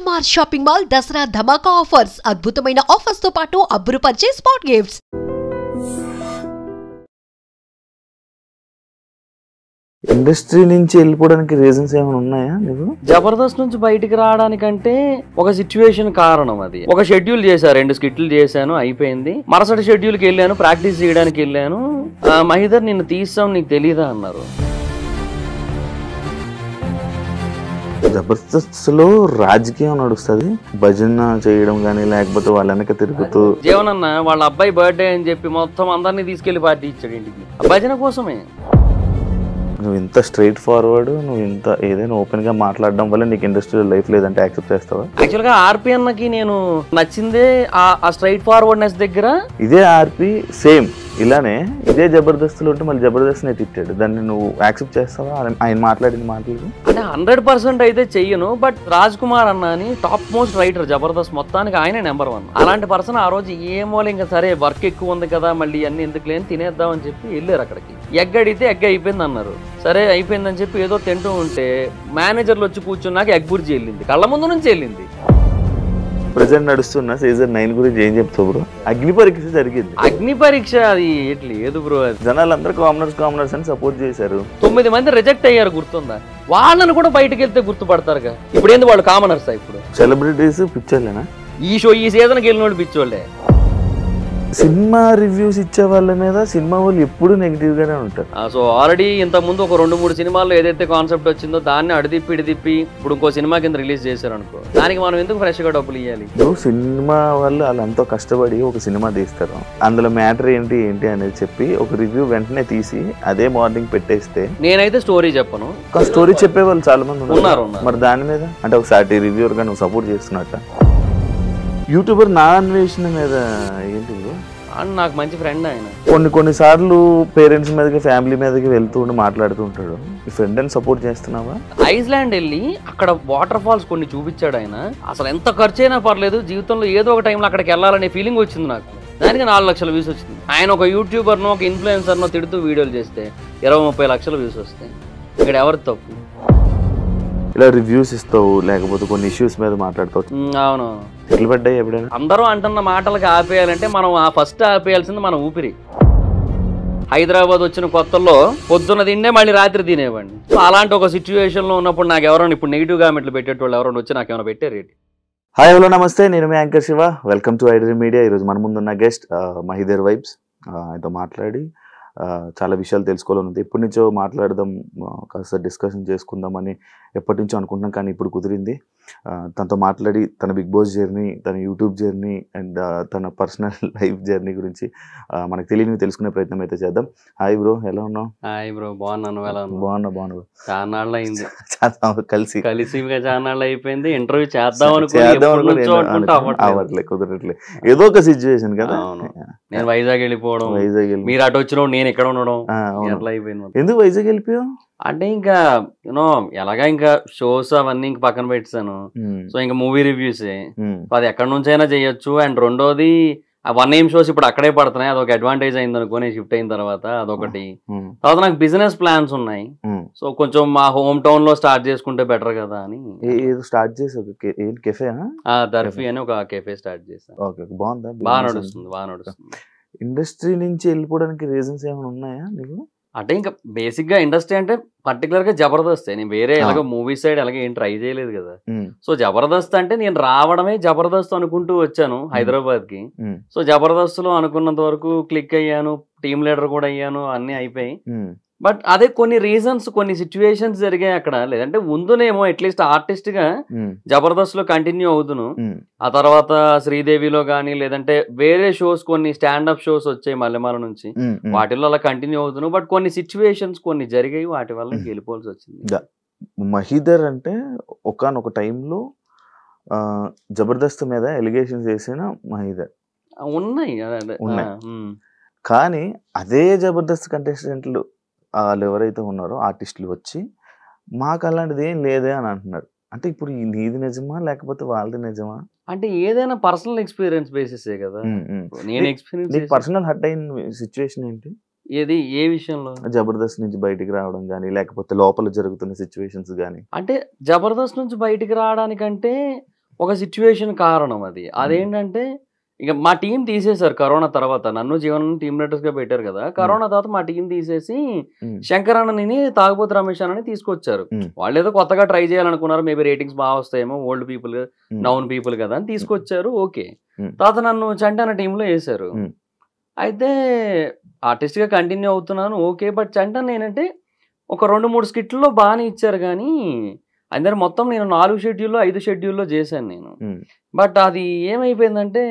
CMR shopping mall Dasara ధమాకా offers అద్భుతమైన offers తో పాటు అబ్బురుపరిచే స్పాట్ గిఫ్ట్స్. ఇండస్ట్రీ నుంచి వెళ్ళిపోవడానికి రీజన్స్ ఏమైనా ఉన్నాయా నీకు? జబర్దస్త్ నుంచి బయటికి రావడానికంటే ఒక సిచ్యువేషన్ కారణం. అది ఒక షెడ్యూల్ చేశారు, 2 స్కిట్లు చేశాను, అయిపోయింది. మరుసటి షెడ్యూల్కి వెళ్ళాను, ప్రాక్టీస్ చేయడానికి వెళ్ళాను. మహిదర్ నిన్ను తీస్తాం నీకు తెలీదా అన్నారు. జబర్దస్త్ లో రాజకీయం నడుస్తుంది, భజన చేయడం గానీ లేకపోతే వాళ్ళ వెనక తిరుగుతూ. జీవనన్న వాళ్ళ అబ్బాయి బర్త్డే అని చెప్పి మొత్తం అందరినీ తీసుకెళ్లి పార్టీ ఇచ్చాడు ఇంటికి, భజన కోసమే. నువ్వు ఇంత స్ట్రైట్ ఫార్వర్డ్, నువ్వు ఇంత ఏదైనా ఓపెన్ గా మాట్లాడడం వల్ల నీకు ఇండస్ట్రీలో లైఫ్ లేదంటే యాక్సెప్ట్ చేస్తావా? యాక్చువల్ గా ఆర్పి అన్నకి నేను నచ్చిందే ఆ స్ట్రైట్ ఫార్వర్డ్నెస్ దగ్గర. ఇదే ఆర్పి సేమ్ ఇలానే ఇదే జబర్దస్తులు ఉంటే మళ్ళీ జబర్దస్త్ నే తిట్టాడు, దాన్ని నువ్వు యాక్సెప్ట్ చేస్తావా? ఆయన మాట్లాడిన మాటలు అంటే 100% అయితే చెయ్యను. బట్ రాజ్ కుమార్ అన్న అని టాప్ మోస్ట్ రైటర్ జబర్దస్త్ మొత్తానికి ఆయనే నెంబర్ 1. అలాంటి పర్సన్ ఆ రోజు ఏమో ఇంకా సరే వర్క్ ఎక్కువ ఉంది కదా మళ్ళీ అన్ని ఎందుకు లేని తినేద్దాం అని చెప్పి వెళ్ళారు అక్కడికి. ఎగ్ అడిగితే ఎగ్ అయిపోయింది అన్నారు. సరే అయిపోయిందని చెప్పి ఏదో తింటూ ఉంటే మేనేజర్లు వచ్చి కూర్చున్నాక ఎగ్ బుర్జీ వెళ్ళింది, కళ్ళ ముందు నుంచి వెళ్ళింది. ప్రెసెంట్ నడుస్తున్న సీజన్ 9 గురించి ఏం చెప్తావు బ్రో? అగ్ని పరీక్ష జరిగింది. అగ్ని పరీక్ష అది లేదు బ్రో. జనాలందరూ కామనర్స్ అని సపోర్ట్ చేశారు. 9 మంది రిజెక్ట్ అయ్యారు, గుర్తుందా? వాళ్ళని కూడా బయటకు వెళ్తే గుర్తుపడతారుగా. ఇప్పుడు ఏంది వాళ్ళు కామనర్స్? ఇప్పుడు సెలబ్రిటీస్ పిచ్చోళ్ళేనా? ఈ సీజన్కి వెళ్ళినోడు పిచ్చోళ్ళే. సినిమా రివ్యూస్ ఇచ్చే వాళ్ళ మీద సినిమా వాళ్ళు ఎప్పుడు నెగిటివ్ గానే ఉంటారు. సో ఆల్రెడీ ఇంత ముందు ఒక 2-3 సినిమాల్లో ఏదైతే కాన్సెప్ట్ వచ్చిందో దాన్ని ఇడిదిప్పి ఇప్పుడు ఇంకో సినిమా కింద రిలీజ్ చేశారు అనుకో, దానికి మనం ఎందుకు ఫ్రెష్ గా డబ్బులు ఇవ్వాలి? సినిమా వాళ్ళు వాళ్ళంతా కష్టపడి ఒక సినిమా తీస్తారు, అందులో మ్యాటర్ ఏంటి అనేది చెప్పి ఒక రివ్యూ వెంటనే తీసి అదే మార్నింగ్ పెట్టేస్తే. నేనైతే స్టోరీ చెప్పను, స్టోరీ చెప్పే వాళ్ళు చాలా మంది ఉన్నారు. మరి దాని మీద అంటే ఒకసారి రివ్యూర్ గా నువ్వు సపోర్ట్ చేస్తున్నట్ట. యూట్యూబర్ నా అన్వేషణ మీద ఏంటి? నాకు మంచి ఫ్రెండ్ ఆయన. కొన్నిసార్లు పేరెంట్స్ మీదకి ఫ్యామిలీ మీదకి వెళ్తూ ఉండి మాట్లాడుతూ ఉంటాడు. ఈ ఫ్రెండ్ అని సపోర్ట్ చేస్తున్నావా? ఐస్లాండ్ వెళ్ళి అక్కడ వాటర్ ఫాల్స్ కొన్ని చూపించాడు ఆయన. అసలు ఎంత ఖర్చు అయినా పర్లేదు, జీవితంలో ఏదో ఒక టైంలో అక్కడికి వెళ్ళాలనే ఫీలింగ్ వచ్చింది నాకు. దానికి 4 లక్షల వ్యూస్ వచ్చింది. ఆయన ఒక యూట్యూబర్నో ఒక ఇన్ఫ్లుయెన్సర్నో తిడుతూ వీడియోలు చేస్తే 20-30 లక్షల వ్యూస్ వస్తాయి. ఇక్కడ ఎవరి తప్పు? ఇలా రివ్యూస్ ఇస్తావు, లేకపోతే కొన్ని ఇష్యూస్ మీద మాట్లాడుతావు. అవును, ఎట్లు పడ్డాయి ఎప్పుడైనా? అందరూ అంటున్న మాటలకి ఆపేయాలంటే మనం ఫస్ట్ ఆపేయాల్సింది మన ఊపిరి. హైదరాబాద్ వచ్చిన కొత్తల్లో పొద్దున్న తిండే మళ్ళీ రాత్రి తినేవాడిని. సో అలాంటి ఒక సిచ్యువేషన్లో ఉన్నప్పుడు నాకు ఎవరైనా ఇప్పుడు నెగిటివ్ కామెంట్లు పెట్టేటోళ్ళు ఎవరైనా వచ్చి నాకు ఏమైనా పెట్టారు? హాయ్ హలో నమస్తే, నేను మీ anchor Shiva. Welcome to iDream Media. ఈరోజు మన ముందున్న గెస్ట్ మహిదర్ వైబ్స్. ఆయనతో మాట్లాడి చాలా విషయాలు తెలుసుకోవాలని ఎప్పటి నుంచో మాట్లాడదాం, కాస్త డిస్కషన్ చేసుకుందామని ఎప్పటి నుంచో అనుకుంటున్నాం, కానీ ఇప్పుడు కుదిరింది. తనతో మాట్లాడి తన బిగ్ బాస్ జర్నీ, తన యూట్యూబ్ జర్నీ అండ్ తన పర్సనల్ లైఫ్ జర్నీ గురించి మనకు తెలియని తెలుసుకునే ప్రయత్నం అయితే చేద్దాం. హాయ్ బ్రో, ఎలా ఉన్నావు? హాయ్ బ్రో, బాగున్నాను. బాగున్నా. చాన్నాళ్ళు అయింది కలిసి చాన్నాళ్ళు అయిపోయింది. ఇంటర్వ్యూ చేద్దాం అవ్వట్లే, కుదరట్లే. ఏదో ఒక సిచ్యువేషన్ కదా. నేను వైజాగ్ వెళ్ళిపోవడం, మీరు అటు వచ్చిన నేను ఇక్కడ ఉండడం, ఎట్లా అయిపోయింది. ఎందుకు వైజాగ్ వెళ్ళిపోయావు? అంటే ఇంకా యూనో ఎలాగా ఇంకా షోస్ అవన్నీ ఇంకా పక్కన పెట్టాను. సో ఇంకా మూవీ రివ్యూస్ అది ఎక్కడి నుంచి అయినా చేయొచ్చు. అండ్ రెండోది 1AM షోస్ ఇప్పుడు అక్కడే పడుతున్నాయి, అదొక అడ్వాంటేజ్ అయింది అనుకో నేను షిఫ్ట్ అయిన తర్వాత. అదొకటి. తర్వాత నాకు బిజినెస్ ప్లాన్స్ ఉన్నాయి. సో కొంచెం మా హోమ్ టౌన్ లో స్టార్ట్ చేసుకుంటే బెటర్ కదా అని స్టార్ట్ చేసావు. దర్ఫీ అని ఒక కెఫే స్టార్ట్ చేశాను. బాగా నడుస్తుంది. ఇండస్ట్రీ నుంచి వెళ్ళిపోవడానికి రీజన్స్ ఏమైనా ఉన్నాయా నీకు? అంటే ఇంకా బేసిక్ గా ఇండస్ట్రీ అంటే పర్టికులర్ గా జబర్దస్త్. నేను వేరే ఎలాగో మూవీ సైడ్ అలాగే ఏం ట్రై చేయలేదు కదా. సో జబర్దస్త్ అంటే నేను రావడమే జబర్దస్త్ అనుకుంటూ వచ్చాను హైదరాబాద్ కి. సో జబర్దస్త్ లో అనుకున్నంత వరకు క్లిక్ అయ్యాను, టీమ్ లీడర్ కూడా అయ్యాను, అన్ని అయిపోయి. బట్ అదే కొన్ని రీజన్స్, కొన్ని సిచ్యువేషన్స్ జరిగాయి అక్కడ. లేదంటే ముందునేమో అట్లీస్ట్ ఆర్టిస్ట్ గా జబర్దస్త్ లో కంటిన్యూ అవుతును. ఆ తర్వాత శ్రీదేవిలో గానీ లేదంటే వేరే షోస్ కొన్ని స్టాండప్ షోస్ వచ్చాయి మల్లెమాల నుంచి, వాటిల్లో అలా కంటిన్యూ అవుతును. బట్ కొన్ని సిచ్యువేషన్స్ కొన్ని జరిగాయి, వాటి వల్ల వెళ్ళిపోవాల్సి వచ్చింది. మహిదర్ అంటే ఒకానొక టైంలో జబర్దస్త్ మీద ఎలిగేషన్స్ వేసిన మహిదర్ ఉన్నాయి. కానీ అదే జబర్దస్త్ కంటెస్టెంట్లు వాళ్ళు ఎవరైతే ఉన్నారో ఆర్టిస్టులు వచ్చి మాకు అలాంటిది ఏం లేదే అని అంటున్నారు. అంటే ఇప్పుడు నీది నిజమా లేకపోతే వాళ్ళది నిజమా? అంటే ఏదైనా పర్సనల్ ఎక్స్పీరియన్స్ బేసిసే కదా. నేను ఎక్స్పీరియన్స్ పర్సనల్ హర్ట్ అయిన సిచ్యువేషన్ ఏంటి? ఏది ఏ విషయంలో? జబర్దస్త్ నుంచి బయటికి రావడం కానీ లేకపోతే లోపల జరుగుతున్న సిచ్యువేషన్స్ కానీ. అంటే జబర్దస్త్ నుంచి బయటికి రావడానికంటే ఒక సిచ్యువేషన్ కారణం అది. అదేంటంటే ఇక మా టీం తీసేశారు కరోనా తర్వాత. నన్ను జీవన్ టీమ్ లీడర్స్ గా పెట్టారు కదా. కరోనా తర్వాత మా టీం తీసేసి శంకర్ అన్నని తాగుబోతు రమేష్ అన్నని తీసుకొచ్చారు. వాళ్ళు ఏదో కొత్తగా ట్రై చేయాలనుకున్నారు, మేబీ రేటింగ్స్ బాగా వస్తాయేమో, ఓల్డ్ పీపుల్ నౌన్ పీపుల్ కదా అని తీసుకొచ్చారు. ఓకే, తర్వాత నన్ను చంటి అన్న టీంలో వేశారు. అయితే ఆర్టిస్ట్ గా కంటిన్యూ అవుతున్నాను, ఓకే. బట్ చంటి అన్న ఏంటంటే ఒక 2-3 స్కిట్లో బాగానే ఇచ్చారు కానీ అందరు మొత్తం నేను 4 షెడ్యూల్లో 5 షెడ్యూల్లో చేశాను నేను. బట్ అది ఏమైపోయిందంటే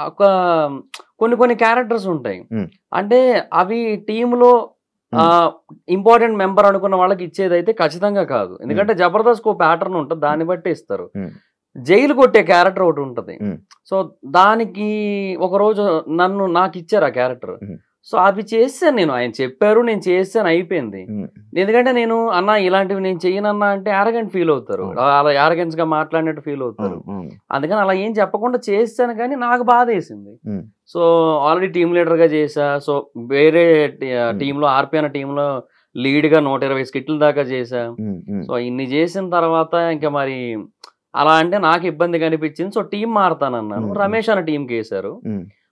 ఒక కొన్ని క్యారెక్టర్స్ ఉంటాయి, అంటే అవి టీంలో ఇంపార్టెంట్ మెంబర్ అనుకున్న వాళ్ళకి ఇచ్చేది అయితే ఖచ్చితంగా కాదు. ఎందుకంటే జబర్దస్త్ ఒక ప్యాటర్న్ ఉంటుంది, దాన్ని బట్టి ఇస్తారు. జైలు కొట్టే క్యారెక్టర్ ఒకటి ఉంటది. సో దానికి ఒకరోజు నాకు ఇచ్చారు ఆ క్యారెక్టర్. సో అవి చేశాను నేను, ఆయన చెప్పారు, నేను చేశాను, అయిపోయింది. ఎందుకంటే నేను అన్న ఇలాంటివి నేను చెయ్యనన్నా అంటే యారగెంట్ ఫీల్ అవుతారు, అలా యారగెన్స్ గా మాట్లాడినట్టు ఫీల్ అవుతారు. అందుకని అలా ఏం చెప్పకుండా చేశాను, కానీ నాకు బాధ వేసింది. సో ఆల్రెడీ టీమ్ లీడర్ గా చేసా. సో వేరే టీంలో ఆర్పి అన్న టీంలో లీడ్ గా 120 స్కిట్ల దాకా చేసా. సో ఇన్ని చేసిన తర్వాత ఇంకా మరి అలా అంటే నాకు ఇబ్బంది కనిపించింది. So team మారుతానన్నాను. రమేష్ అన్న టీంకి వేశారు.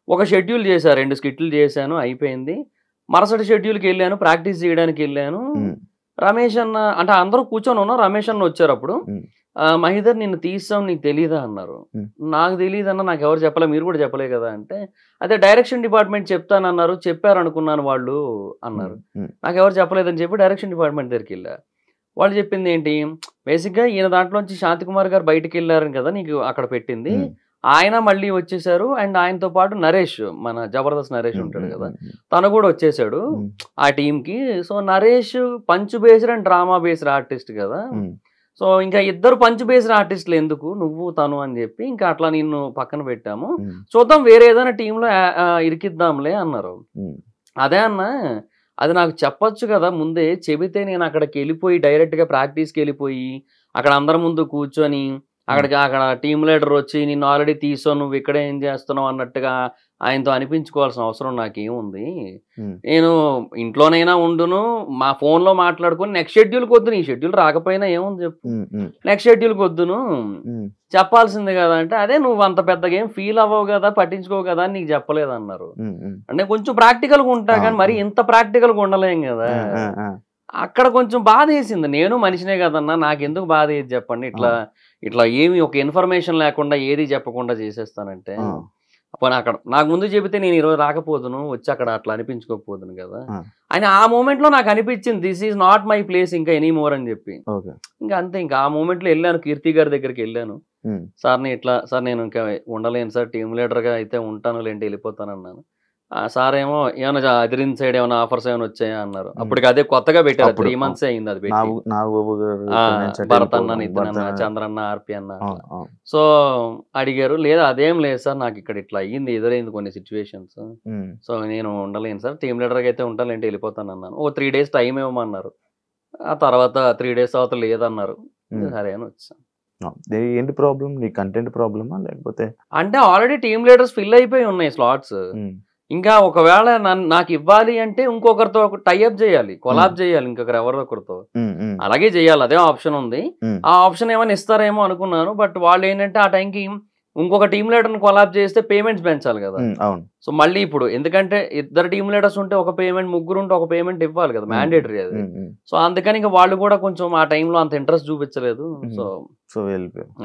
ఒక షెడ్యూల్ చేశాను, 2 స్కిట్లు చేశాను, అయిపోయింది. మరుసటి షెడ్యూల్కి వెళ్ళాను, ప్రాక్టీస్ చేయడానికి వెళ్ళాను. రమేష్ అన్న అంటే అందరూ కూర్చొని ఉన్నాం, రమేష్ అన్న వచ్చారు. అప్పుడు మహిదర్ నిన్ను తీసాం, నీకు తెలీదా అన్నారు. నాకు తెలియదు అన్న, నాకు ఎవరు చెప్పలే, మీరు కూడా చెప్పలే కదా అంటే, అదే డైరెక్షన్ డిపార్ట్మెంట్ చెప్తానన్నారు, చెప్పారు అనుకున్నాను వాళ్ళు అన్నారు. నాకు ఎవరు చెప్పలేదని చెప్పి డైరెక్షన్ డిపార్ట్మెంట్ దగ్గరికి వెళ్ళా. వాళ్ళు చెప్పింది ఏంటి, బేసిక్గా ఈయన దాంట్లోంచి శాంతికుమార్ గారు బయటకు వెళ్ళారని కదా నీకు అక్కడ పెట్టింది, ఆయన మళ్ళీ వచ్చేసారు. అండ్ ఆయనతో పాటు నరేష్, మన జబర్దస్త్ నరేష్ ఉంటాడు కదా, తను కూడా వచ్చేసాడు ఆ టీంకి. So Naresh punch based and drama based artist కదా. సో ఇంకా ఇద్దరు పంచ్ బేస్డ్ ఆర్టిస్టులు ఎందుకు, నువ్వు తను అని చెప్పి ఇంకా అట్లా నిన్ను పక్కన పెట్టాము, చూద్దాం వేరే ఏదైనా టీంలో ఇరికిద్దాంలే అన్నారు. అదే అన్న, అది నాకు చెప్పొచ్చు కదా ముందే, చెబితే నేను అక్కడికి వెళ్ళిపోయి డైరెక్ట్గా ప్రాక్టీస్కి వెళ్ళిపోయి అక్కడ అందరి ముందు కూర్చొని అక్కడ టీమ్ లీడర్ వచ్చి నిన్ను ఆల్రెడీ తీసో నువ్వు ఇక్కడ ఏం చేస్తున్నావు అన్నట్టుగా ఆయనతో అనిపించుకోవాల్సిన అవసరం నాకేముంది. నేను ఇంట్లోనైనా ఉండును, మా ఫోన్లో మాట్లాడుకుని నెక్స్ట్ షెడ్యూల్కి వద్దును, ఈ షెడ్యూల్ రాకపోయినా ఏముంది చెప్పు, నెక్స్ట్ షెడ్యూల్కి వద్దును చెప్పాల్సింది కదా అంటే, అదే నువ్వు అంత పెద్దగా ఏం ఫీల్ అవ్వవు కదా, పట్టించుకోవు కదా అని నీకు చెప్పలేదన్నారు. అంటే కొంచెం ప్రాక్టికల్గా ఉంటా కానీ మరి ఇంత ప్రాక్టికల్గా ఉండలేం కదా. అక్కడ కొంచెం బాధ వేసింది. నేను మనిషినే కదన్నా, నాకెందుకు బాధ వేసి చెప్పండి, ఇట్లా ఏమి ఒక ఇన్ఫర్మేషన్ లేకుండా ఏది చెప్పకుండా చేసేస్తానంటే. అప్పుడు అక్కడ నాకు ముందు చెబితే నేను ఈరోజు రాకపోదును, వచ్చి అక్కడ అట్లా అనిపించుకోకపోదును కదా అని ఆ మూమెంట్ లో నాకు అనిపించింది, this is not my place ఇంకా ఎనీ మోర్ అని చెప్పి. ఇంకా అంతే, ఇంకా ఆ మూమెంట్ లో వెళ్ళాను, కీర్తి గారి దగ్గరికి వెళ్ళాను. సార్ని ఇట్లా, సార్ నేను ఇంకా ఉండలేను సార్, టీమ్ లీడర్ గా అయితే ఉంటాను లేంటే వెళ్ళిపోతాను అన్నాను. సార్ ఏమో ఏమైనా అదిరిన్ సైడ్ ఏమైనా ఆఫర్స్ ఏమైనా వచ్చాయా అన్నారు. అప్పటికి అదే కొత్తగా పెట్టారు, 3 months అయింది అది పెట్టి. భరత్ అన్న, నితిన్ అన్న, చంద్రన్న, ఆర్పి అన్న. సో అడిగారు, లేదా అదేం లేదు సార్, నాకు ఇక్కడ ఇట్లా అయ్యింది, ఎదురైంది కొన్ని సిచ్యువేషన్స్, సో నేను ఉండలేను సార్, టీమ్ లీడర్ గా అయితే ఉంటానంటే వెళ్ళిపోతాను అన్నాను. ఓ 3 days టైం ఇవ్వమన్నారు. ఆ తర్వాత 3 days తర్వాత లేదన్నారు. సరే అని వచ్చాను. ఏంటి ప్రాబ్లం, నీ కంటెంట్ ప్రాబ్లమా లేకపోతే? అంటే ఆల్రెడీ టీమ్ లీడర్స్ ఫిల్ అయిపోయి ఉన్నాయి స్లాట్స్. ఇంకా ఒకవేళ నాకు ఇవ్వాలి అంటే ఇంకొకరితో టైఅప్ చేయాలి, కొలాబ్ చేయాలి, ఇంకొకరు ఎవరొకరితో అలాగే చేయాలి, అదే ఆప్షన్ ఉంది. ఆ ఆప్షన్ ఏమైనా ఇస్తారేమో అనుకున్నాను. బట్ వాళ్ళు ఏంటంటే ఆ టైంకి ఇంకొక టీమ్ లీడర్ ని కొలాబ్ చేస్తే పేమెంట్స్ పెంచాలి కదా. సో మళ్ళీ ఇప్పుడు ఎందుకంటే 2 టీమ్ లీడర్స్ ఉంటే ఒక పేమెంట్, 3 ఉంటే ఒక పేమెంట్ ఇవ్వాలి కదా, మ్యాండేటరీ అది. సో అందుకని ఇంకా వాళ్ళు కూడా కొంచెం ఆ టైంలో అంత ఇంట్రెస్ట్ చూపించలేదు. సో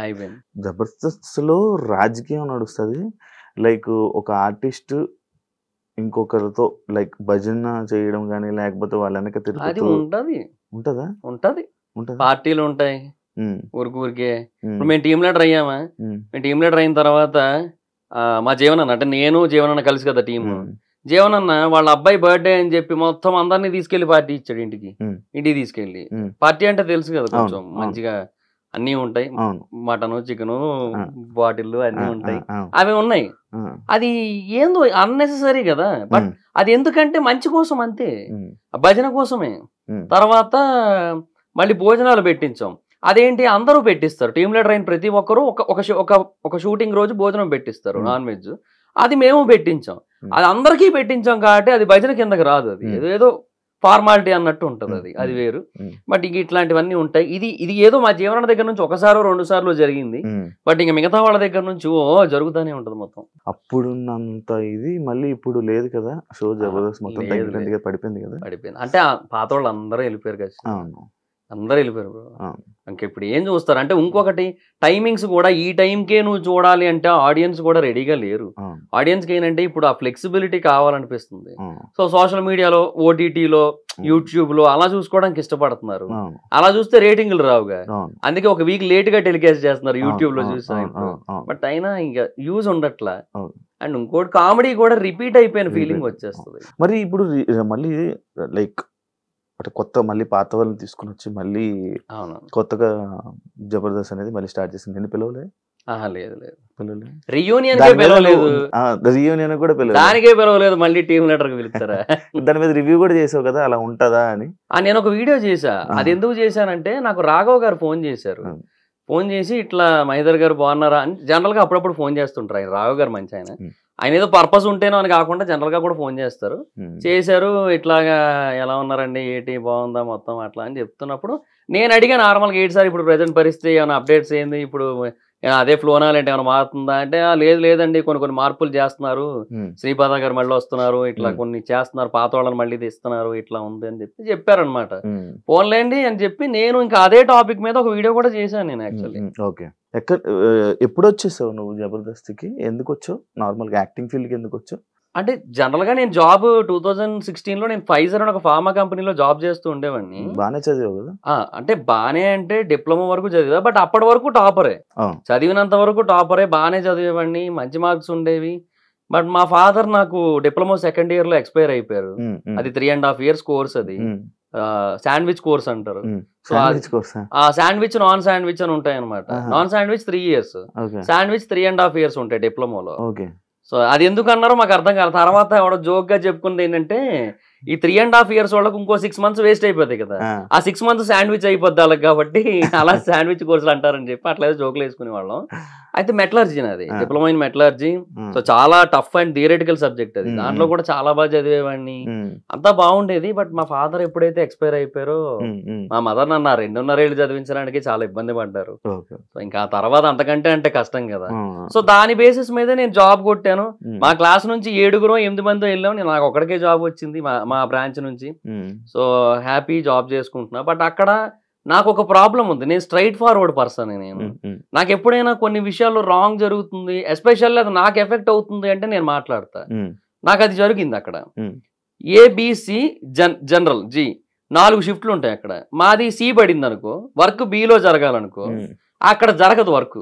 అయిపోయింది. జబర్దస్త్ లో రాజకీయం నడుస్తుంది, లైక్ ఒక ఆర్టిస్ట్ ఇంకొకరితో లైక్ భజన చేయడం కానీ లేకపోతే వాళ్ళ వెనక అది ఉంటది. ఉంటదా? ఉంటది, పార్టీలు ఉంటాయి ఊరికే. ఇప్పుడు మేము టీమ్ లీడర్ అయ్యామా, మేము టీమ్ లీడర్ అయిన తర్వాత మా జీవనన్న, అంటే నేను జీవనన్న కలిసి కదా టీమ్, జీవనన్న వాళ్ళ అబ్బాయి బర్త్డే అని చెప్పి మొత్తం అందరినీ తీసుకెళ్లి పార్టీ ఇచ్చాడు, ఇంటికి తీసుకెళ్లి. పార్టీ అంటే తెలుసు కదా, కొంచెం మంచిగా అన్నీ ఉంటాయి, మటను, చికెను, బాటిల్ అన్నీ ఉంటాయి, అవి ఉన్నాయి. అది ఏందో అన్నెసెసరీ కదా. బట్ అది ఎందుకంటే మంచి కోసం, అంతే, భజన కోసమే. తర్వాత మళ్ళీ భోజనాలు పెట్టించాం, అదేంటి అందరూ పెట్టిస్తారు, టీమ్ లీడర్ అయిన ప్రతి ఒక్కరు ఒక షూటింగ్ రోజు భోజనం పెట్టిస్తారు, నాన్ వెజ్. అది మేము పెట్టించాం, అది అందరికీ పెట్టించాం కాబట్టి అది భజన కిందకి రాదు. అది ఏదో ఫార్మాలిటీ అన్నట్టు ఉంటుంది అది, అది వేరు. బట్ ఇంక ఇట్లాంటివన్నీ ఉంటాయి. ఇది ఏదో మా జీవన దగ్గర నుంచి ఒకసారో 2 సార్లు జరిగింది. బట్ ఇంకా మిగతా వాళ్ళ దగ్గర నుంచి జరుగుతూనే ఉంటది మొత్తం. అప్పుడున్నంత ఇది మళ్ళీ ఇప్పుడు లేదు కదా, షో జబర్దస్త్ మొత్తం పడిపోయింది కదా. పడిపోయింది అంటే పాత వాళ్ళు అందరూ వెళ్ళిపోయారు కదా, అందరూ వెళ్ళిపోయారు బ్రో. ఇంకా ఇప్పుడు ఏం చూస్తారు అంటే ఇంకొకటి టైమింగ్స్ కూడా ఈ టైంకే నువ్వు చూడాలి అంటే ఆడియన్స్ కూడా రెడీగా లేరు. ఆడియన్స్కి ఏంటంటే ఇప్పుడు ఆ ఫ్లెక్సిబిలిటీ కావాలనిపిస్తుంది. సో సోషల్ మీడియాలో, ఓటీటీలో, యూట్యూబ్ లో అలా చూసుకోవడానికి ఇష్టపడుతున్నారు. అలా చూస్తే రేటింగ్లు రావుగా, అందుకే ఒక వీక్ లేట్ గా టెలికాస్ట్ చేస్తున్నారు యూట్యూబ్ లో చూసా. బట్ అయినా ఇంకా యూజ్ ఉండట్లా. అండ్ ఇంకోటి కామెడీ కూడా రిపీట్ అయిపోయిన ఫీలింగ్ వచ్చేస్తుంది. మరి ఇప్పుడు మళ్ళీ లైక్ అంటే కొత్త మళ్ళీ పాత వాళ్ళని తీసుకుని వచ్చి మళ్ళీ కొత్తగా జబర్దస్త్ అనేది మళ్ళీ స్టార్ట్ చేసింది. నేను పిలవలే? లేదు లేదు, రియూనియన్ పిలవలేదు, రియూనియన్ కూడా పిలవలేదు, దానికే పిలవలేదు, మళ్ళీ టీమ్ లీడర్ కి పిలుస్తారా? దాని మీద రివ్యూ కూడా చేసావు కదా, అలా ఉంటదా అని. నేను ఒక వీడియో చేసా. అది ఎందుకు చేశానంటే నాకు రాఘవ్ గారు ఫోన్ చేశారు. ఫోన్ చేసి ఇట్లా మహేందర్ గారు బాగున్నారా అని జనరల్ గా అప్పుడప్పుడు ఫోన్ చేస్తుంటారు. ఆయన రాఘవ్ గారు మంచి ఆయన ఏదో పర్పస్ ఉంటేనో అని కాకుండా జనరల్ గా కూడా ఫోన్ చేస్తారు. చేశారు, ఇట్లాగా ఎలా ఉన్నారండి, ఏంటి బాగుందా మొత్తం అట్లా అని చెప్తున్నప్పుడు నేను అడిగా నార్మల్గా ఏంటి సార్ ఇప్పుడు ప్రెసెంట్ పరిస్థితి, ఏమైనా అప్డేట్స్ ఏంది, ఇప్పుడు అదే ఫ్లోనా లేంటే ఏమైనా మారుతుందా అంటే లేదండి కొన్ని మార్పులు చేస్తున్నారు, శ్రీపాద గారు మళ్ళీ వస్తున్నారు, ఇట్లా కొన్ని చేస్తున్నారు, పాత వాళ్ళని మళ్ళీ తీస్తున్నారు, ఇట్లా ఉంది అని చెప్పారనమాట. ఫోన్లేండి అని చెప్పి నేను ఇంకా అదే టాపిక్ మీద ఒక వీడియో కూడా చేశాను నేను యాక్చువల్లీ. ఓకే, ఎప్పుడు వచ్చేసావు నువ్వు జబర్దస్త్కి? ఎందుకు వచ్చావు? నార్మల్గా యాక్టింగ్ ఫీల్డ్కి ఎందుకు వచ్చావు? అంటే జనరల్ గా నేను జాబ్ 2016 లో నేను ఫైజర్ అని ఒక ఫార్మా కంపెనీలో జాబ్ చేస్తూ ఉండేవాడిని. బాగానే చదివావు కదా? అంటే బానే అంటే డిప్లొమా వరకు చదివా, బట్ అప్పటి వరకు టాపరే, చదివినంత వరకు టాపరే, బాగానే చదివేవాడిని, మంచి మార్క్స్ ఉండేవి. బట్ మా ఫాదర్ నాకు డిప్లొమా సెకండ్ ఇయర్ లో ఎక్స్పైర్ అయిపోయారు. అది 3.5 years కోర్స్, అది శాండ్విచ్ కోర్స్ అంటారు. శాండ్విచ్, నాన్ శాండ్విచ్ అని ఉంటాయి అనమాట. Non sandwich 3 years, sandwich 3.5 years ఉంటాయి డిప్లొమాలో. సో అది ఎందుకు అన్నారో మాకు అర్థం కాదు. తర్వాత ఎవడో జోక్ గా చెప్పుకుంది ఏంటంటే ఈ 3.5 years వాళ్ళకి ఇంకో 6 months వేస్ట్ అయిపోతాయి కదా, ఆ 6 months శాండ్విచ్ అయిపోద్ది వాళ్ళకి, కాబట్టి అలా శాండ్విచ్ కోర్సులు అంటారని చెప్పి అట్లా జోకులు వేసుకునే వాళ్ళం. అయితే మెటలర్జీ అది డిప్లొమా ఇన్ మెటలర్జీ. సో చాలా టఫ్ అండ్ థియరిటికల్ సబ్జెక్ట్ అది. దాంట్లో కూడా చాలా బాగా చదివేవాడిని, అంతా బాగుండేది. బట్ మా ఫాదర్ ఎప్పుడైతే ఎక్స్పైర్ అయిపోయారో మా మదర్ నన్ను 2.5 ఏళ్ళు చదివించడానికి చాలా ఇబ్బంది పడ్డారు. సో ఇంకా ఆ తర్వాత అంతకంటే అంటే కష్టం కదా. సో దాని బేసిస్ మీద నేను జాబ్ కొట్టాను. మా క్లాస్ నుంచి 7-8 మంది వెళ్ళాం, నేను నాకు ఒక్కడికే జాబ్ వచ్చింది మా బ్రాంచ్ నుంచి. సో హ్యాపీ జాబ్ చేసుకుంటున్నా. బట్ అక్కడ నాకు ఒక ప్రాబ్లం ఉంది, నేను స్ట్రైట్ ఫార్వర్డ్ పర్సన్. నేను నాకు ఎప్పుడైనా కొన్ని విషయాల్లో రాంగ్ జరుగుతుంది, ఎస్పెషల్లీ అది నాకు ఎఫెక్ట్ అవుతుంది అంటే నేను మాట్లాడతా. నాకు అది జరిగింది అక్కడ. ఏబిసి జనరల్ జి 4 షిఫ్ట్లు ఉంటాయి అక్కడ. మాది సి పడింది అనుకో, వర్క్ బిలో జరగాలనుకో, అక్కడ జరగదు వర్క్.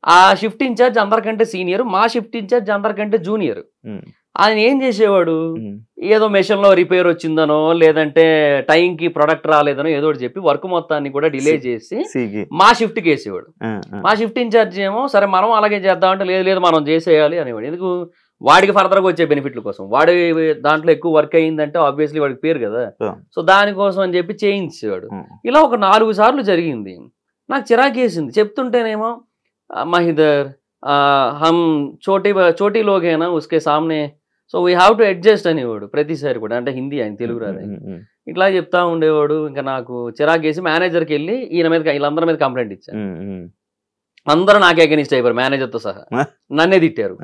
ఆ షిఫ్ట్ ఇన్ఛార్జ్ అందరికంటే సీనియర్, మా షిఫ్ట్ ఇన్ఛార్జ్ అందరికంటే జూనియర్. ఆయన ఏం చేసేవాడు, ఏదో మెషిన్ లో రిపేర్ వచ్చిందనో లేదంటే టైంకి ప్రొడక్ట్ రాలేదనో ఏదో ఒకటి చెప్పి వర్క్ మొత్తాన్ని కూడా డిలే చేసి మా షిఫ్ట్కి వేసేవాడు. మా షిఫ్ట్ ఇన్ఛార్జ్ ఏమో సరే మనం అలాగే చేద్దామంటే లేదు మనం చేసేయాలి అనేవాడు. ఎందుకు, వాడికి ఫర్దర్గా వచ్చే బెనిఫిట్ల కోసం. వాడి దాంట్లో ఎక్కువ వర్క్ అయ్యిందంటే ఆబ్వియస్లీ వాడికి పేరు కదా, సో దానికోసం అని చెప్పి చేయించేవాడు. ఇలా ఒక 4 సార్లు జరిగింది. నాకు చిరాకేసింది చెప్తుంటేనేమో, మహిదర్ హమ్ చోటీ లోగ్ హేనా ఉస్కే సామ్నే, so we have to adjust అనేవాడు ప్రతిసారి కూడా. అంటే హిందీ, ఆయన తెలుగు రాదు. ఇట్లా చెప్తా ఉండేవాడు. ఇంకా నాకు చిరాకేసి మేనేజర్కి వెళ్ళి వీళ్ళందరి మీద కంప్లైంట్ ఇచ్చాను. అందరూ నాకే అగెనిస్ట్ అయిపోయారు, మేనేజర్తో సహా నన్నే తిట్టారు.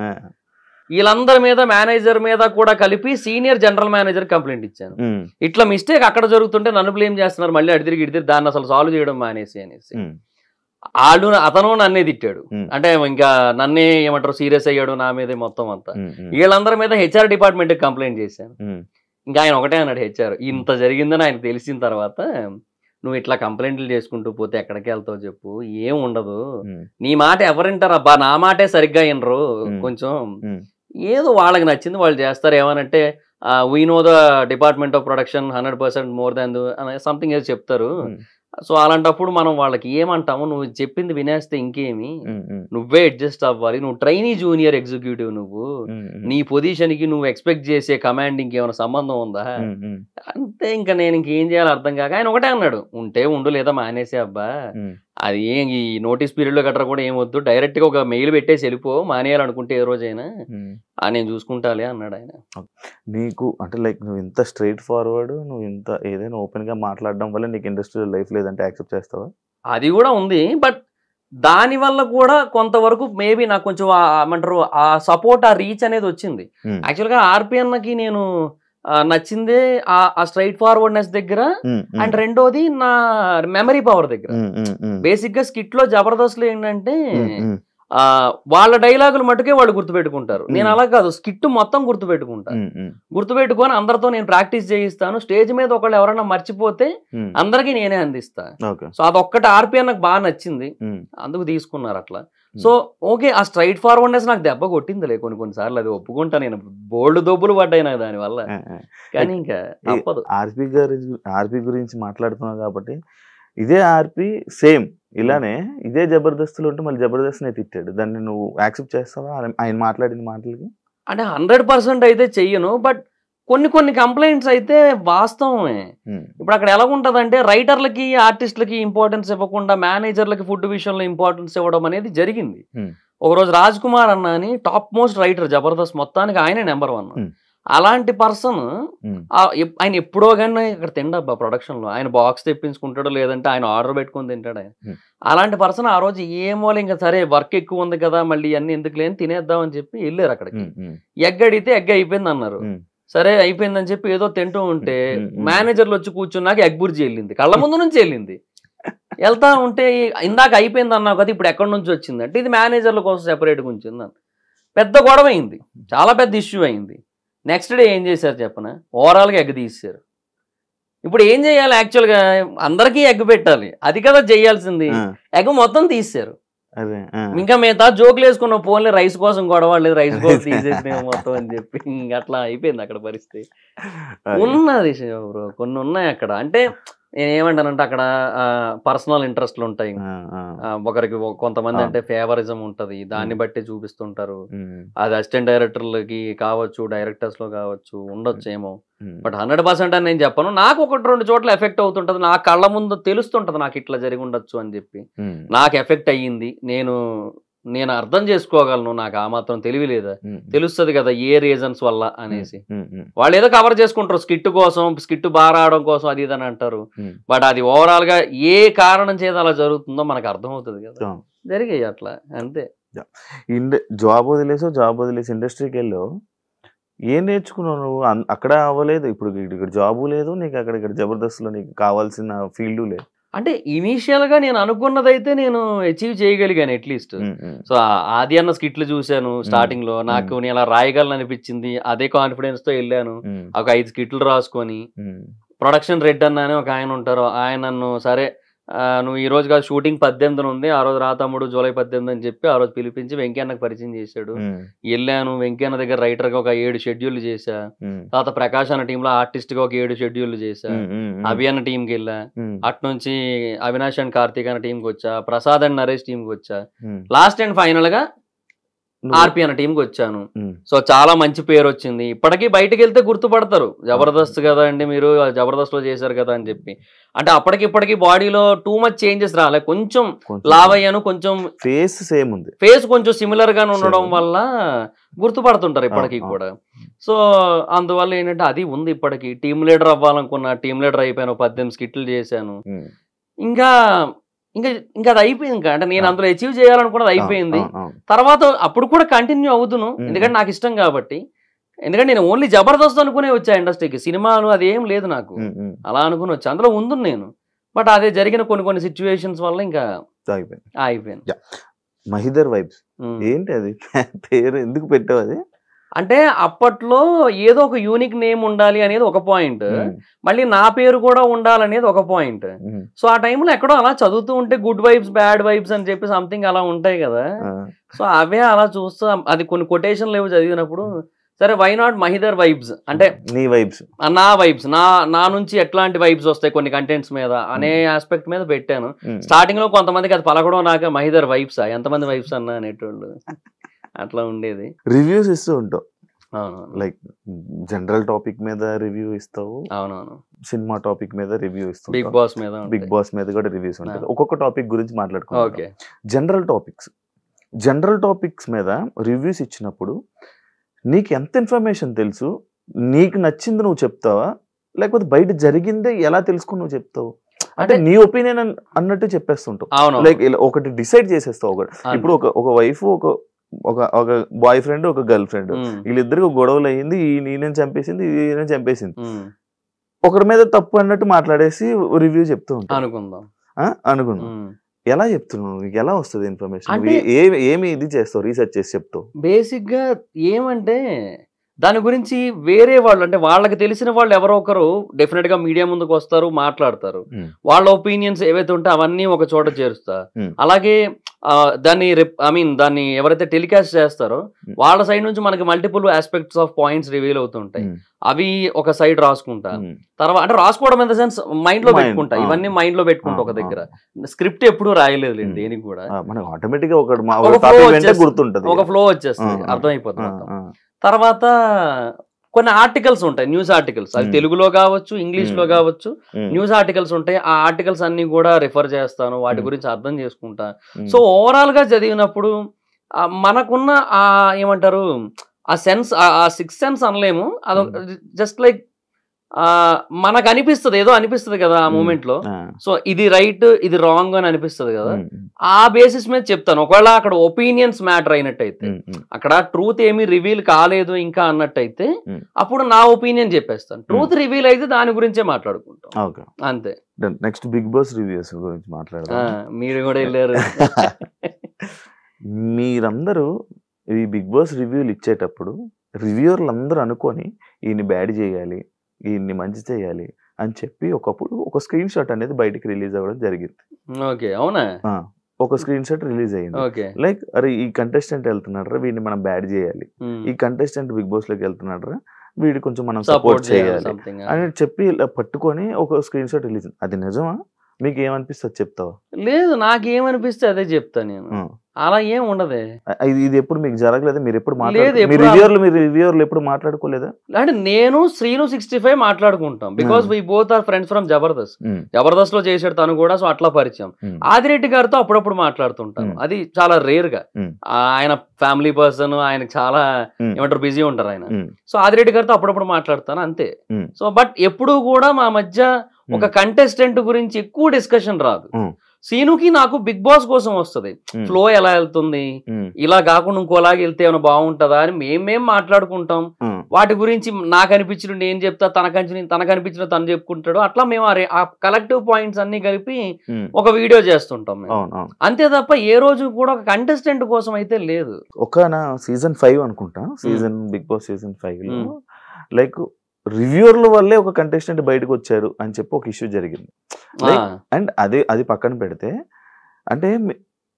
వీళ్ళందరి మీద, మేనేజర్ మీద కూడా కలిపి సీనియర్ జనరల్ మేనేజర్ కంప్లైంట్ ఇచ్చాను. ఇట్లా మిస్టేక్ అక్కడ జరుగుతుంటే నన్ను బ్లేమ్ చేస్తున్నారు, మళ్ళీ అడిదిరిగి దాన్ని అసలు సాల్వ్ చేయడం మానేసి అనేసి. అతను నన్నే తిట్టాడు. అంటే ఇంకా నన్నే ఏమంటారు సీరియస్ అయ్యాడు నా మీదే మొత్తం అంతా. వీళ్ళందరి మీద హెచ్ఆర్ డిపార్ట్మెంట్ కంప్లైంట్ చేశాను. ఇంకా ఆయన ఒకటే అన్నాడు, హెచ్ఆర్ ఇంత జరిగిందని ఆయన తెలిసిన తర్వాత నువ్వు ఇట్లా కంప్లైంట్లు చేసుకుంటూ పోతే ఎక్కడికి వెళ్తావు చెప్పు, ఏం ఉండదు, నీ మాట ఎవరింటారు అబ్బా, నా మాటే సరిగ్గా వినరు, కొంచెం ఏదో వాళ్ళకి నచ్చింది వాళ్ళు చేస్తారు, ఏమనంటే we know the department of production 100% more than something ఏదో చెప్తారు. సో అలాంటప్పుడు మనం వాళ్ళకి ఏమంటాము, నువ్వు చెప్పింది వినేస్తే ఇంకేమి, నువ్వే అడ్జస్ట్ అవ్వాలి, నువ్వు ట్రైనీ జూనియర్ ఎగ్జిక్యూటివ్, నువ్వు నీ పొజిషన్ కి నువ్వు ఎక్స్పెక్ట్ చేసే కమాండ్ ఇంకేమైనా సంబంధం ఉందా అంటే ఇంకా నేను ఇంకేం చేయాలో అర్థం కాక ఆయన ఒకటే అన్నాడు, ఉంటే ఉండు లేదా మానేసే అబ్బా, అది ఏం ఈ నోటీస్ పీరియడ్ లో గట్రా కూడా ఏమొద్దు, డైరెక్ట్ గా ఒక మెయిల్ పెట్టేసి వెళ్ళిపో, మానేయాలనుకుంటే ఏ రోజైనా నేను చూసుకుంటాలే అన్నాడు ఆయన. నీకు అంటే లైక్ నువ్వు ఇంత స్ట్రైట్ ఫార్వర్డ్, నువ్వు ఇంత ఏదైనా ఓపెన్ గా మాట్లాడడం వల్ల నీకు ఇండస్ట్రియల్ లైఫ్ లేదంటే యాక్సెప్ట్ చేస్తావా? అది కూడా ఉంది, బట్ దాని వల్ల కూడా కొంతవరకు మేబీ నాకు కొంచెం ఏమంటారు ఆ సపోర్ట్, ఆ రీచ్ అనేది వచ్చింది. యాక్చువల్గా ఆర్పి అన్నకి నేను నచ్చిందే ఆ స్ట్రైట్ ఫార్వర్డ్నెస్ దగ్గర, అండ్ రెండోది నా మెమరీ పవర్ దగ్గర. బేసిక్ గా స్కిట్ లో జబర్దస్త్ లో ఏంటంటే వాళ్ళ డైలాగులు మటుకే వాళ్ళు గుర్తుపెట్టుకుంటారు. నేను అలా కాదు, స్కిట్ మొత్తం గుర్తుపెట్టుకొని అందరితో నేను ప్రాక్టీస్ చేయిస్తాను. స్టేజ్ మీద ఒకళ్ళు ఎవరైనా మర్చిపోతే అందరికీ నేనే అందిస్తా. సో అదొక్కటి ఆర్పి నాకు బాగా నచ్చింది, అందుకు తీసుకున్నారు అట్లా. సో ఓకే, ఆ స్ట్రైట్ ఫార్వర్డ్నెస్ నాకు దెబ్బ కొట్టిందిలే కొన్నిసార్లు, అది ఒప్పుకుంటా. నేను బోల్డ్ దొబ్బులు పడ్డాయి నాకు దాని వల్ల, కానీ ఇంకా తప్పదు. ఆర్పి గురించి మాట్లాడుతున్నావు కాబట్టి, ఇదే ఆర్పి సేమ్ ఇలానే ఇదే జబర్దస్తులు ఉంటే మళ్ళీ జబర్దస్త్ తిట్టాడు, దాన్ని నువ్వు యాక్సెప్ట్ చేస్తావా ఆయన మాట్లాడిన మాటలకి? అంటే 100% అయితే చెయ్యను, బట్ కొన్ని కంప్లైంట్స్ అయితే వాస్తవమే. ఇప్పుడు అక్కడ ఎలా ఉంటదంటే రైటర్లకి ఆర్టిస్టులకి ఇంపార్టెన్స్ ఇవ్వకుండా మేనేజర్లకి ఫుడ్ విషయంలో ఇంపార్టెన్స్ ఇవ్వడం అనేది జరిగింది. ఒకరోజు రాజ్ కుమార్ అన్న అని టాప్ మోస్ట్ రైటర్ జబర్దస్త్ మొత్తానికి ఆయనే నెంబర్ 1. అలాంటి పర్సన్ ఆయన ఎప్పుడో కానీ ఇక్కడ తిండబ్బా ప్రొడక్షన్ లో, ఆయన బాక్స్ తెప్పించుకుంటాడు, లేదంటే ఆయన ఆర్డర్ పెట్టుకుని తింటాడు ఆయన. అలాంటి పర్సన్ ఆ రోజు ఏమో ఇంకా సరే వర్క్ ఎక్కువ ఉంది కదా మళ్ళీ అన్ని ఎందుకు లేని తినేద్దాం అని చెప్పి వెళ్ళారు అక్కడికి. ఎగ్ అడిగితే ఎగ్ అయిపోయింది అన్నారు. సరే అయిపోయిందని చెప్పి ఏదో తింటూ ఉంటే మేనేజర్లు వచ్చి కూర్చున్నాక ఎగ్ బుర్జీ వెళ్ళింది, కళ్ళ ముందు నుంచి వెళ్ళింది. వెళ్తా ఉంటే ఇందాక అయిపోయింది అన్నావు కదా, ఇప్పుడు ఎక్కడి నుంచి వచ్చింది అంటే ఇది మేనేజర్ల కోసం సెపరేట్గా ఉంచింది. పెద్ద గొడవ అయింది, చాలా పెద్ద ఇష్యూ అయింది. నెక్స్ట్ డే ఏం చేశారు చెప్పన, ఓవరాల్గా ఎగ్ తీసారు. ఇప్పుడు ఏం చేయాలి, యాక్చువల్గా అందరికీ ఎగ్ పెట్టాలి, అది కదా చేయాల్సింది. ఎగ్ మొత్తం తీసారు. ఇంకా మిగతా జోకులు వేసుకున్న ఫోన్లే రైస్ కోసం గొడవ, లేదు రైస్ కోసం తీసేసిన మొత్తం అని చెప్పి అట్లా అయిపోయింది అక్కడ పరిస్థితి. ఉన్నది బ్రో, కొన్ని ఉన్నాయి అక్కడ. అంటే నేనేమంటానంటే అక్కడ పర్సనల్ ఇంట్రెస్ట్లు ఉంటాయి, ఒకరికి కొంతమంది అంటే ఫేవరిజం ఉంటది, దాన్ని బట్టి చూపిస్తుంటారు. అది అసిస్టెంట్ డైరెక్టర్లకి కావచ్చు, డైరెక్టర్స్ లో కావచ్చు, ఉండొచ్చు ఏమో. బట్ 100% అని నేను చెప్పను. నాకు 1-2 చోట్ల ఎఫెక్ట్ అవుతుంటది, నా కళ్ళ ముందు తెలుస్తుంటది నాకు ఇట్లా జరిగి ఉండొచ్చు అని చెప్పి. నాకు ఎఫెక్ట్ అయ్యింది, నేను అర్థం చేసుకోగలను, నాకు ఆ మాత్రం తెలివి లేదా, తెలుస్తుంది కదా ఏ రీజన్స్ వల్ల అనేసి. వాళ్ళు ఏదో కవర్ చేసుకుంటారు స్కిట్ కోసం, స్కిట్ బాగా రావడం కోసం, అది ఇదని అంటారు. బట్ అది ఓవరాల్ గా ఏ కారణం చేత అలా జరుగుతుందో మనకు అర్థం అవుతుంది కదా, జరిగాయి అట్లా అంతే. జాబ్ వదిలేసి ఇండస్ట్రీకి వెళ్ళావు, ఏం నేర్చుకున్నావు నువ్వు? అక్కడ అవ్వలేదు, ఇప్పుడు ఇక్కడ జాబు లేదు నీకు, ఇక్కడ జబర్దస్త్లో నీకు కావాల్సిన ఫీల్డ్ లేదు. అంటే ఇనీషియల్ గా నేను అనుకున్నదైతే నేను అచీవ్ చేయగలిగాను అట్లీస్ట్. సో ఆది అన్న స్కిట్లు చూశాను స్టార్టింగ్ లో, నాకు నేను అలా రాయగలను అనిపించింది. అదే కాన్ఫిడెన్స్ తో వెళ్ళాను, ఒక 5 స్కిట్లు రాసుకొని. ప్రొడక్షన్ రెడ్ అన్న అని ఒక ఆయన ఉంటారు, ఆయన నన్ను సరే నువ్వు ఈ రోజు కాదు షూటింగ్ 18 ఉంది, ఆ రోజు రా తమ్ముడు జూలై 18 అని చెప్పి ఆ రోజు పిలిపించి వెంకయ్యన్నకు పరిచయం చేశాడు. వెళ్ళాను, వెంకయ్యన్న దగ్గర రైటర్ గా ఒక 7 షెడ్యూల్ చేశా. తర్వాత ప్రకాష్ అన్న టీమ్ లో ఆర్టిస్ట్ గా ఒక 7 షెడ్యూల్ చేశా. అభి అన్న టీంకి వెళ్ళా, అట్నుంచి అవినాష్ అండ్ కార్తీక్ అన్న టీంకి వచ్చా, ప్రసాద్ అండ్ నరేష్ టీంకి వచ్చా, లాస్ట్ అండ్ ఫైనల్ గా ఆర్పి అన్న టీంకి వచ్చాను. సో చాలా మంచి పేరు వచ్చింది. ఇప్పటికీ బయటకు వెళ్తే గుర్తుపడతారు, జబర్దస్త్ కదా అండి మీరు, జబర్దస్త్ లో చేశారు కదా అని చెప్పి. అంటే అప్పటికిప్పటికి బాడీలో టూ మచ్ చేంజెస్ రాలే, కొంచెం లావ్ అయ్యాను, కొంచెం ఫేస్ సేమ్ ఉంది, ఫేస్ కొంచెం సిమిలర్ గా ఉండడం వల్ల గుర్తుపడుతుంటారు ఇప్పటికీ కూడా. సో అందువల్ల ఏంటంటే అది ఉంది ఇప్పటికి. టీమ్ లీడర్ అవ్వాలనుకున్నా, టీమ్ లీడర్ అయిపోయాను, 18 స్కిట్లు చేశాను. ఇంకా అది అయిపోయింది. ఇంకా అంటే నేను అందులో అచీవ్ చేయాలనుకున్నది అయిపోయింది. తర్వాత అప్పుడు కూడా కంటిన్యూ అవుతును, ఎందుకంటే నాకు ఇష్టం కాబట్టి. ఎందుకంటే నేను ఓన్లీ జబర్దస్త్ అనుకునే వచ్చా ఇండస్ట్రీకి, సినిమాలు అది ఏం లేదు నాకు, అలా అనుకుని వచ్చా, అందులో ఉంది నేను. బట్ అదే జరిగిన కొన్ని సిచ్యువేషన్స్ వల్ల ఇంకా అయిపోయింది. మహిదర్ వైబ్స్ ఏంటి అది పేరు, ఎందుకు పెట్టావు అది? అంటే అప్పట్లో ఏదో ఒక యూనిక్ నేమ్ ఉండాలి అనేది ఒక పాయింట్, మళ్ళీ నా పేరు కూడా ఉండాలనేది ఒక పాయింట్. సో ఆ టైంలో ఎక్కడో అలా చదువుతూ ఉంటే గుడ్ వైబ్స్ బ్యాడ్ వైబ్స్ అని చెప్పి సంథింగ్ అలా ఉంటాయి కదా. సో అవే అలా చూస్తా, అది కొన్ని కొటేషన్లు ఏవో చదివినప్పుడు సరే వై నాట్ మహిదర్ వైబ్స్, అంటే నీ వైబ్స్, నా వైబ్స్, నా నుంచి ఎట్లాంటి వైబ్స్ వస్తాయి కొన్ని కంటెంట్స్ మీద అనే ఆస్పెక్ట్ మీద పెట్టాను. స్టార్టింగ్ లో కొంతమందికి అది పలకడం నాక మహిదర్ వైబ్సా, ఎంతమంది వైబ్స్ అన్నా అనేటోళ్ళు, అట్లా ఉండేది. రివ్యూస్ ఇస్తూ ఉంటావు, లైక్ జనరల్ టాపిక్ మీద రివ్యూ ఇస్తావు, అవునవును, సినిమా టాపిక్ మీద రివ్యూ ఇస్తావు, బిగ్ బాస్ మీద బిగ్ బాస్ మీద కూడా రివ్యూస్ ఉంటాయి. ఒక్కొక్క టాపిక్ గురించి మాట్లాడుకుంటాం. ఓకే, జనరల్ టాపిక్స్ మీద రివ్యూస్ ఇచ్చినప్పుడు నీకు ఎంత ఇన్ఫర్మేషన్ తెలుసు, నీకు నచ్చింది నువ్వు చెప్తావా, లేకపోతే బయట జరిగిందే ఎలా తెలుసుకుని నువ్వు చెప్తావు? అంటే నీ ఒపీనియన్ అన్నట్టు చెప్పేస్తుంటావు. లైక్ ఒకటి డిసైడ్ చేసేస్తావు. ఒకటి ఇప్పుడు ఒక వైఫ్ ఒక బాయ్ ఫ్రెండ్ ఒక గర్ల్ ఫ్రెండ్, వీళ్ళిద్దరికి గొడవలు అయ్యింది, ఈయన చంపేసింది ఈయన చంపేసింది, ఒకరి మీద తప్పు అన్నట్టు మాట్లాడేసి రివ్యూ చెప్తూ ఉంటావు. అనుకుందాం ఎలా చెప్తున్నావు, ఎలా వస్తుంది ఇన్ఫర్మేషన్, ఏమి ఇది చేస్తావు, రీసెర్చ్ చేసి చెప్తావు? బేసిక్ గా ఏమంటే దాని గురించి వేరే వాళ్ళు అంటే వాళ్ళకి తెలిసిన వాళ్ళు ఎవరో ఒకరు డెఫినెట్ గా మీడియా ముందుకు వస్తారు, మాట్లాడతారు. వాళ్ళ ఒపీనియన్స్ ఏవైతే ఉంటే అవన్నీ ఒక చోట చేరుస్తా. అలాగే దాన్ని ఎవరైతే టెలికాస్ట్ చేస్తారో వాళ్ళ సైడ్ నుంచి మనకి multiple aspects of points reveal అవుతుంటాయి. అవి ఒక సైడ్ రాసుకుంటా. తర్వాత అంటే రాసుకోవడం ఇన్ ద సెన్స్ మైండ్ లో పెట్టుకుంటా, ఇవన్నీ మైండ్ లో పెట్టుకుంటా. ఒక దగ్గర స్క్రిప్ట్ ఎప్పుడు రాయలేదు దేనికి కూడా, ఒక ఫ్లో వచ్చేస్తుంది, అర్థమైపోతుంది. తర్వాత కొన్ని ఆర్టికల్స్ ఉంటాయి, న్యూస్ ఆర్టికల్స్, అది తెలుగులో కావచ్చు ఇంగ్లీష్ లో కావచ్చు, న్యూస్ ఆర్టికల్స్ ఉంటాయి. ఆ ఆర్టికల్స్ అన్ని కూడా రిఫర్ చేస్తాను, వాటి గురించి అర్థం చేసుకుంటా. సో ఓవరాల్ గా చదివినప్పుడు మనకున్న ఆ ఏమంటారు ఆ సెన్స్, ఆ సిక్స్ సెన్స్ అనలేము, అది జస్ట్ లైక్ మనకు అనిపిస్తుంది, ఏదో అనిపిస్తుంది కదా ఆ మూమెంట్ లో. సో ఇది రైట్ ఇది రాంగ్ అని అనిపిస్తుంది కదా, ఆ బేసిస్ మీద చెప్తాను. ఒకవేళ అక్కడ ఒపీనియన్స్ మ్యాటర్ అయినట్టయితే, అక్కడ ట్రూత్ ఏమీ రివీల్ కాలేదు ఇంకా అన్నట్టయితే అప్పుడు నా ఒపీనియన్ చెప్పేస్తాను. ట్రూత్ రివీల్ అయితే దాని గురించే మాట్లాడుకుంటాం, అంతే. నెక్స్ట్ బిగ్ బాస్ రివ్యూస్ గురించి మాట్లాడదాం. మీరు కూడా వెళ్ళారు. మీరందరూ ఈ బిగ్ బాస్ రివ్యూలు ఇచ్చేటప్పుడు రివ్యూర్లు అందరూ అనుకొని ఈయన్ని బ్యాడ్ చేయాలి, ఈయన్ని మంచి చేయాలి అని చెప్పి ఒకప్పుడు ఒక స్క్రీన్ షాట్ అనేది బయటికి రిలీజ్ అవ్వడం జరిగింది. ఓకే, అవునా? ఒక స్క్రీన్ షాట్ రిలీజ్ అయ్యింది. లైక్ అరే ఈ కంటెస్టెంట్ వెళ్తున్నాడు, వీడిని మనం బ్యాడ్ చేయాలి, ఈ కంటెస్టెంట్ బిగ్ బాస్ లోకి వెళ్తున్నాడు, వీడి కొంచెం మనం సపోర్ట్ చేయాలి అని చెప్పి ఇలా పట్టుకొని ఒక స్క్రీన్ షాట్ రిలీజ్. అది నిజమా? మీకు ఏమనిపిస్తుంది చెప్తావా? లేదు, నాకేమనిపిస్తే అదే చెప్తా నేను. అలా ఏం ఉండదే. ఇది ఎప్పుడు మీకు జరగలేదు? మీరు ఎప్పుడు రివ్యూర్లు ఎప్పుడు మాట్లాడుకోలేదా? అంటే నేను శ్రీను 65 మాట్లాడుకుంటాం, because we both are friends from Jabardasth. Jabardasth లో చేసాడు తను కూడా, సో అట్లా పరిచయం. ఆదిరెడ్డి గారితో అప్పుడప్పుడు మాట్లాడుతుంటాను, అది చాలా రేర్ గా. ఆయన ఫ్యామిలీ పర్సన్, ఆయనకు చాలా ఏమంటారు బిజీ ఉంటారు ఆయన. సో ఆదిరెడ్డి గారితో అప్పుడప్పుడు మాట్లాడతాను, అంతే. సో బట్ ఎప్పుడు కూడా మా మధ్య ఒక కంటెస్టెంట్ గురించి ఎక్కువ డిస్కషన్ రాదు. సీనుకి నాకు బిగ్ బాస్ కోసం వస్తుంది, ఫ్లో ఎలా వెళ్తుంది, ఇలా కాకుండా ఇంకోలాగా వెళ్తే ఏమైనా బాగుంటుందా అని మేమేం మాట్లాడుకుంటాం. వాటి గురించి నాకు అనిపించిన నేను చెప్తా, తనకు అనిపించిన తను చెప్పుకుంటాడు. అట్లా మేము ఆ కలెక్టివ్ పాయింట్స్ అన్ని కలిపి ఒక వీడియో చేస్తుంటాం అంతే తప్ప ఏ రోజు కూడా ఒక కంటెస్టెంట్ కోసం అయితే లేదు. ఒక సీజన్ 5 అనుకుంటా, బిగ్ బాస్ సీజన్ 5 లో లైక్ రివ్యూర్ల వల్లే ఒక కంటెస్టెంట్ బయటకు వచ్చారు అని చెప్పి ఒక ఇష్యూ జరిగింది. అండ్ అది పక్కన పెడితే, అంటే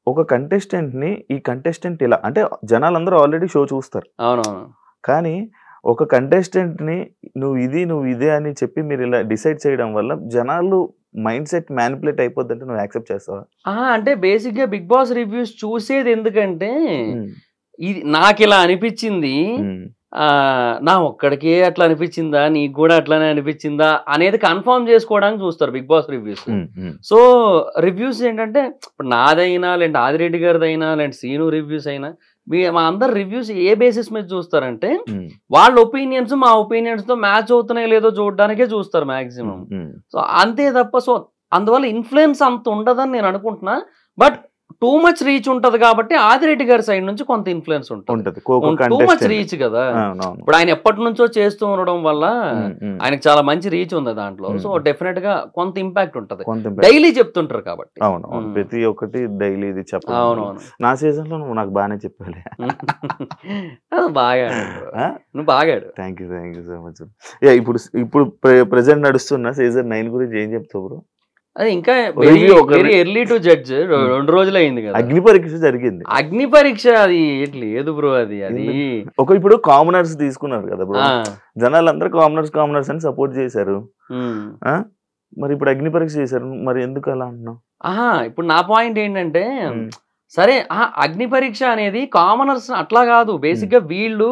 ఒక కంటెస్టెంట్ ని ఈ కంటెస్టెంట్ ఇలా అంటే జనాలందరూ ఆల్రెడీ షో చూస్తారు, కానీ ఒక కంటెస్టెంట్ ని నువ్వు ఇదే అని చెప్పి మీరు ఇలా డిసైడ్ చేయడం వల్ల జనాలు మైండ్ సెట్ మ్యానిపులేట్ అయిపోద్ది. అంటే నువ్వు యాక్సెప్ట్ చేస్తావా? అంటే బేసిక్ గా బిగ్ బాస్ రివ్యూస్ చూసేది ఎందుకంటే ఇది నాకు ఇలా అనిపించింది, నా ఒక్కడికే అట్లా అనిపించిందా, నీకు కూడా అట్లానే అనిపించిందా అనేది కన్ఫర్మ్ చేసుకోవడానికి చూస్తారు Bigg Boss reviews. So reviews ఏంటంటే ఇప్పుడు నాదైనా లేదంటే ఆదిరెడ్డి గారిదైనా లేదంటే సీను రివ్యూస్ అయినా మా అందరు రివ్యూస్ ఏ బేసిస్ మీద చూస్తారంటే వాళ్ళ ఒపీనియన్స్ మా ఒపీనియన్స్ తో మ్యాచ్ అవుతున్నాయో లేదో చూడడానికే చూస్తారు మాక్సిమం. సో అంతే తప్ప సో అందువల్ల ఇన్ఫ్లుయెన్స్ అంత ఉండదని నేను అనుకుంటున్నా. బట్ టూ మచ్ రీచ్ ఉంటది కాబట్టి ఆదిరెడ్డి గారి సైడ్ నుంచి కొంత ఇన్ఫ్లుయెన్స్ ఉంటుంది. టూ మచ్ రీచ్ కదా, ఇప్పుడు ఆయన ఎప్పటి నుంచో చేస్తూ ఉండడం వల్ల ఆయనకు చాలా మంచి రీచ్ ఉంది దాంట్లో. సో డెఫినెట్ గా కొంత ఇంపాక్ట్ ఉంటది, డైలీ చెప్తుంటారు కాబట్టి. అవును, ప్రతి ఒక్కటి డైలీ ఇది చెప్పాలి. అవునవును, నా సీజన్ లో నువ్వు నాకు బాగానే చెప్పాలి. బాగా నువ్వు బాగాడు. Thank you so much. ఇప్పుడు ప్రెసెంట్ నడుస్తున్న సీజన్ 9 గురించి ఏం చెప్తావు బ్రో? అది ఇంకా వెరీ ఎర్లీ టు జడ్జ్, 2 రోజులు అయింది కదా. అగ్ని పరీక్ష జరిగింది. అగ్ని పరీక్ష అది లేదు బ్రో, అది ఇప్పుడు కామనర్స్ తీసుకున్నారు కదా బ్రో, జనాలందరూ కామనర్స్ అని సపోర్ట్ చేశారు. మరి ఇప్పుడు అగ్ని పరీక్ష చేశారు, మరి ఎందుకు అలా అంటున్నావు? ఇప్పుడు నా పాయింట్ ఏంటంటే సరే అగ్ని పరీక్ష అనేది కామనర్స్ అట్లా కాదు, బేసిక్ గా వీళ్ళు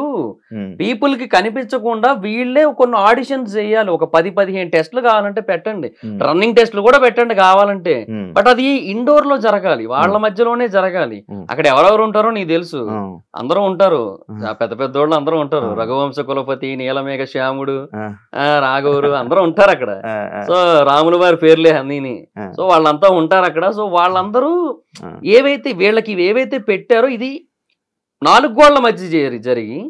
పీపుల్ కి కనిపించకుండా వీళ్ళే కొన్ని ఆడిషన్స్ చేయాలి. ఒక 10-15 టెస్ట్లు కావాలంటే పెట్టండి, రన్నింగ్ టెస్ట్లు కూడా పెట్టండి కావాలంటే. బట్ అది ఇండోర్ లో జరగాలి, వాళ్ళ మధ్యలోనే జరగాలి. అక్కడ ఎవరెవరు ఉంటారో నీకు తెలుసు, అందరూ ఉంటారు, పెద్ద పెద్దోళ్ళు అందరూ ఉంటారు. రఘువంశ కులపతి, నీలమేఘ శ్యాముడు, రాఘవురు అందరూ ఉంటారు అక్కడ. సో రాముల వారి పేర్లే అన్నీని. సో వాళ్ళంతా ఉంటారు అక్కడ. సో వాళ్ళందరూ ఏవైతే వీళ్ళకి ఏవైతే పెట్టారో ఇది 4 గోళ్ల మధ్య జరిగి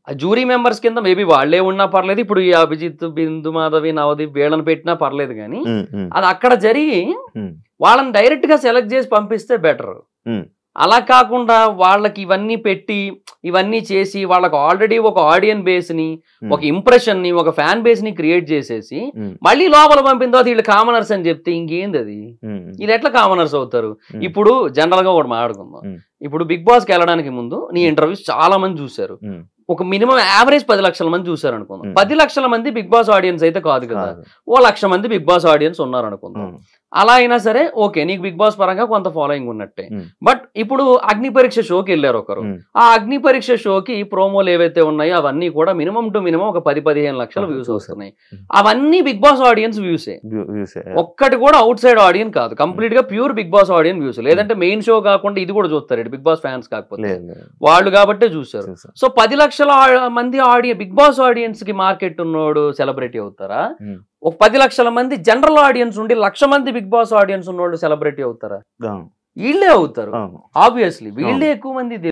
ఆ జ్యూరీ మెంబర్స్ కింద మేబీ వాళ్లే ఉన్నా పర్లేదు, ఇప్పుడు ఈ అభిజిత్, బిందు మాధవి, నవదీప్ వీళ్ళని పెట్టినా పర్లేదు, కానీ అది అక్కడ జరిగి వాళ్ళని డైరెక్ట్ గా సెలెక్ట్ చేసి పంపిస్తే బెటర్. అలా కాకుండా వాళ్ళకి ఇవన్నీ పెట్టి ఇవన్నీ చేసి వాళ్ళకి ఆల్రెడీ ఒక ఆడియన్ బేస్ ని, ఒక ఇంప్రెషన్ ని, ఒక ఫ్యాన్ బేస్ ని క్రియేట్ చేసేసి మళ్ళీ లోపల పంపిన తర్వాత వీళ్ళు కామనర్స్ అని చెప్తే ఇంకేంది అది? వీళ్ళు ఎట్లా కామనర్స్ అవుతారు? ఇప్పుడు జనరల్ గా ఒకటి మాట్లాడుకుందాం. ఇప్పుడు బిగ్ బాస్ కి వెళ్ళడానికి ముందు నీ ఇంటర్వ్యూస్ చాలా మంది చూసారు, ఒక మినిమం యావరేజ్ 10 లక్షల మంది చూసారు అనుకుందాం. 10 లక్షల మంది బిగ్ బాస్ ఆడియన్స్ అయితే కాదు కదా, 1 లక్ష మంది బిగ్ బాస్ ఆడియన్స్ ఉన్నారు అనుకుందాం. అలా అయినా సరే ఓకే, నీకు బిగ్ బాస్ పరంగా కొంత ఫాలోయింగ్ ఉన్నట్టే. బట్ ఇప్పుడు అగ్ని పరీక్ష షోకి వెళ్ళారు ఒకరు, ఆ అగ్ని పరీక్ష షోకి ప్రోమోలు ఏవైతే ఉన్నాయో అవన్నీ కూడా మినిమం టు మినిమం ఒక 10-15 లక్షల వ్యూస్ వస్తున్నాయి. అవన్నీ బిగ్ బాస్ ఆడియన్స్ వ్యూసే, ఒక్కటి కూడా అవుట్ సైడ్ ఆడియన్స్ కాదు, కంప్లీట్ గా pure Bigg Boss audience views. లేదంటే మెయిన్ షో కాకుండా ఇది కూడా చూస్తారు బిగ్ బాస్ ఫ్యాన్స్ కాకపోతే వాళ్ళు కాబట్టే చూస్తారు. సో 10 లక్షల మంది బిగ్ బాస్ ఆడియన్స్ కి మార్కెట్ ఉన్నోడు సెలబ్రిటీ అవుతారా? ఒక 10 లక్షల మంది జనరల్ ఆడియన్స్ ఉండి 1,00,000 మంది బిగ్ బాస్ ఆడియన్స్ ఉన్నోళ్ళు సెలబ్రిటీ అవుతారా? వీళ్ళే అవుతారు ఆబ్వియస్లీ, వీళ్ళే ఎక్కువ మంది